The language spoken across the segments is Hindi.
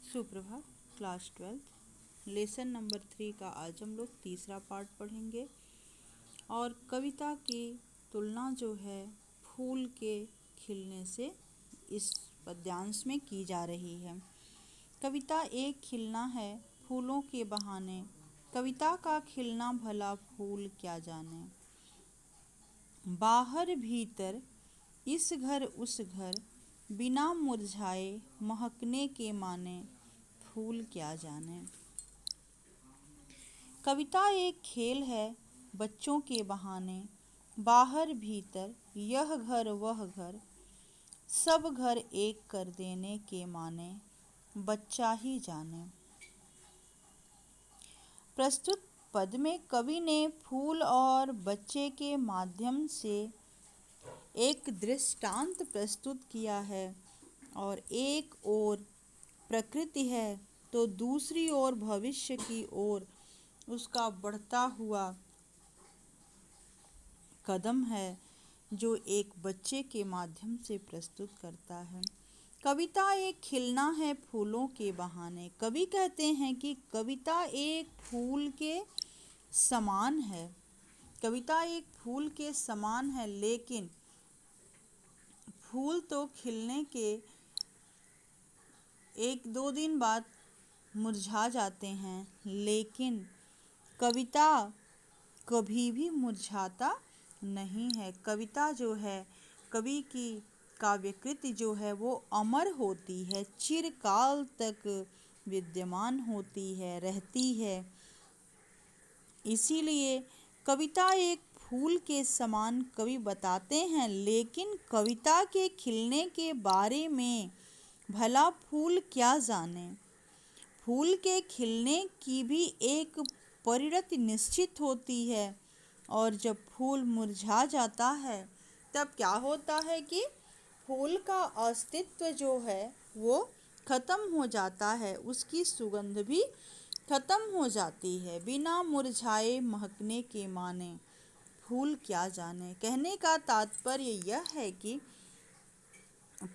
सुप्रभात। क्लास 12 लेसन नंबर 3 का आज हम लोग तीसरा पार्ट पढ़ेंगे। और कविता की तुलना जो है फूल के खिलने से इस पद्यांश में की जा रही है। कविता एक खिलना है फूलों के बहाने, कविता का खिलना भला फूल क्या जाने। बाहर भीतर इस घर उस घर, बिना मुरझाए महकने के माने, फूल क्या जाने। कविता एक खेल है बच्चों के बहाने, बाहर भीतर यह घर वह घर, सब घर एक कर देने के माने, बच्चा ही जाने। प्रस्तुत पद में कवि ने फूल और बच्चे के माध्यम से एक दृष्टांत प्रस्तुत किया है। और एक ओर प्रकृति है तो दूसरी ओर भविष्य की ओर उसका बढ़ता हुआ कदम है, जो एक बच्चे के माध्यम से प्रस्तुत करता है। कविता एक खिलना है फूलों के बहाने। कवि कहते हैं कि कविता एक फूल के समान है। कविता एक फूल के समान है, लेकिन फूल तो खिलने के एक दो दिन बाद मुरझा जाते हैं, लेकिन कविता कभी भी मुरझाता नहीं है। कविता जो है, कवि की काव्यकृति जो है वो अमर होती है, चिरकाल तक विद्यमान होती है, रहती है। इसीलिए कविता एक फूल के समान कवि बताते हैं, लेकिन कविता के खिलने के बारे में भला फूल क्या जाने। फूल के खिलने की भी एक परिणति निश्चित होती है, और जब फूल मुरझा जाता है तब क्या होता है कि फूल का अस्तित्व जो है वो खत्म हो जाता है, उसकी सुगंध भी खत्म हो जाती है। बिना मुरझाए महकने के माने, फूल क्या जाने। कहने का तात्पर्य यह है कि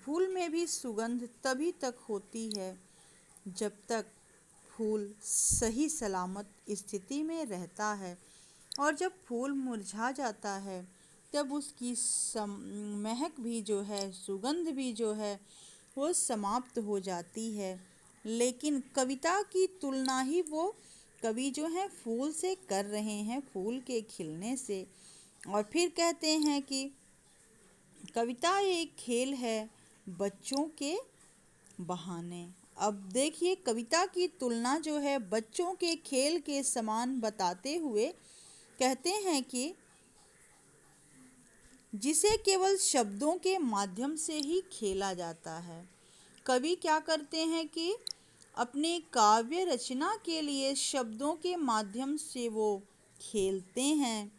फूल में भी सुगंध तभी तक होती है जब तक फूल सही सलामत स्थिति में रहता है, और जब फूल मुरझा जाता है तब उसकी महक भी जो है, सुगंध भी जो है वो समाप्त हो जाती है। लेकिन कविता की तुलना ही वो कवि जो है फूल से कर रहे हैं, फूल के खिलने से। और फिर कहते हैं कि कविता एक खेल है बच्चों के बहाने। अब देखिए, कविता की तुलना जो है बच्चों के खेल के समान बताते हुए कहते हैं कि जिसे केवल शब्दों के माध्यम से ही खेला जाता है। कवि क्या करते हैं कि अपने काव्य रचना के लिए शब्दों के माध्यम से वो खेलते हैं,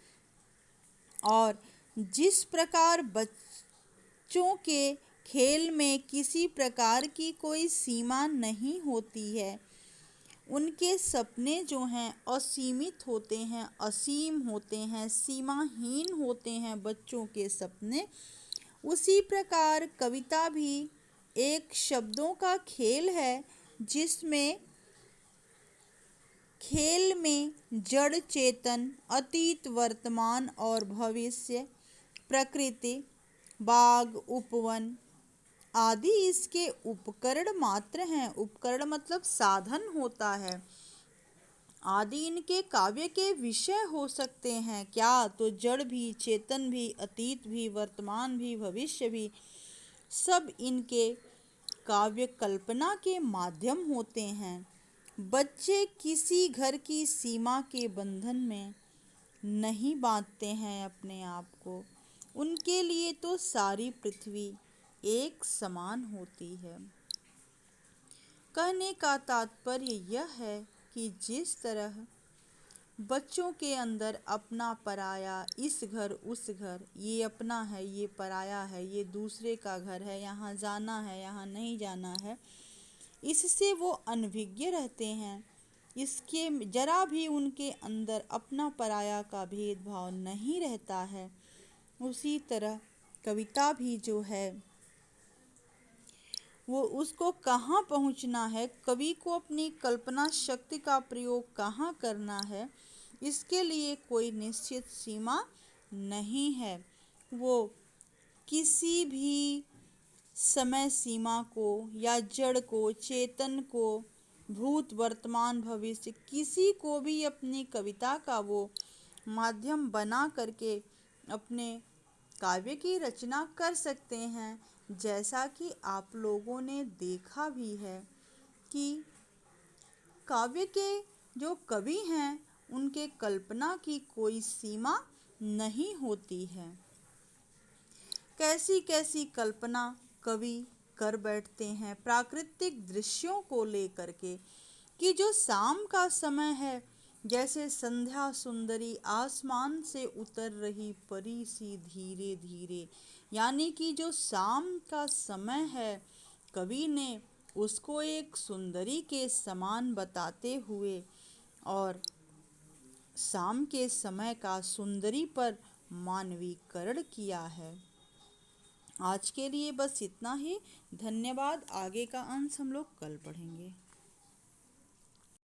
और जिस प्रकार बच्चों के खेल में किसी प्रकार की कोई सीमा नहीं होती है, उनके सपने जो हैं असीमित होते हैं, असीम होते हैं, सीमाहीन होते हैं बच्चों के सपने, उसी प्रकार कविता भी एक शब्दों का खेल है, जिसमें खेल में जड़ चेतन, अतीत, वर्तमान और भविष्य, प्रकृति, बाग, उपवन आदि इसके उपकरण मात्र हैं। उपकरण मतलब साधन होता है। आदि इनके काव्य के विषय हो सकते हैं। क्या? तो जड़ भी, चेतन भी, अतीत भी, वर्तमान भी, भविष्य भी, सब इनके काव्य कल्पना के माध्यम होते हैं। बच्चे किसी घर की सीमा के बंधन में नहीं बांधते हैं अपने आप को। उनके लिए तो सारी पृथ्वी एक समान होती है। कहने का तात्पर्य यह है कि जिस तरह बच्चों के अंदर अपना पराया, इस घर उस घर, ये अपना है ये पराया है, ये दूसरे का घर है, यहाँ जाना है यहाँ नहीं जाना है, इससे वो अनभिज्ञ रहते हैं। इसके जरा भी उनके अंदर अपना पराया का भेदभाव नहीं रहता है। उसी तरह कविता भी जो है वो उसको कहाँ पहुँचना है, कवि को अपनी कल्पना शक्ति का प्रयोग कहाँ करना है, इसके लिए कोई निश्चित सीमा नहीं है। वो किसी भी समय सीमा को या जड़ को, चेतन को, भूत वर्तमान भविष्य किसी को भी अपनी कविता का वो माध्यम बना करके अपने काव्य की रचना कर सकते हैं। जैसा कि आप लोगों ने देखा भी है कि काव्य के जो कवि हैं उनके कल्पना की कोई सीमा नहीं होती है। कैसी कैसी कल्पना कवि कर बैठते हैं प्राकृतिक दृश्यों को लेकर के, कि जो शाम का समय है, जैसे संध्या सुंदरी आसमान से उतर रही परी सी धीरे धीरे, यानी कि जो शाम का समय है, कवि ने उसको एक सुंदरी के समान बताते हुए और शाम के समय का सुंदरी पर मानवीकरण किया है। आज के लिए बस इतना ही। धन्यवाद। आगे का अंश हम लोग कल पढ़ेंगे।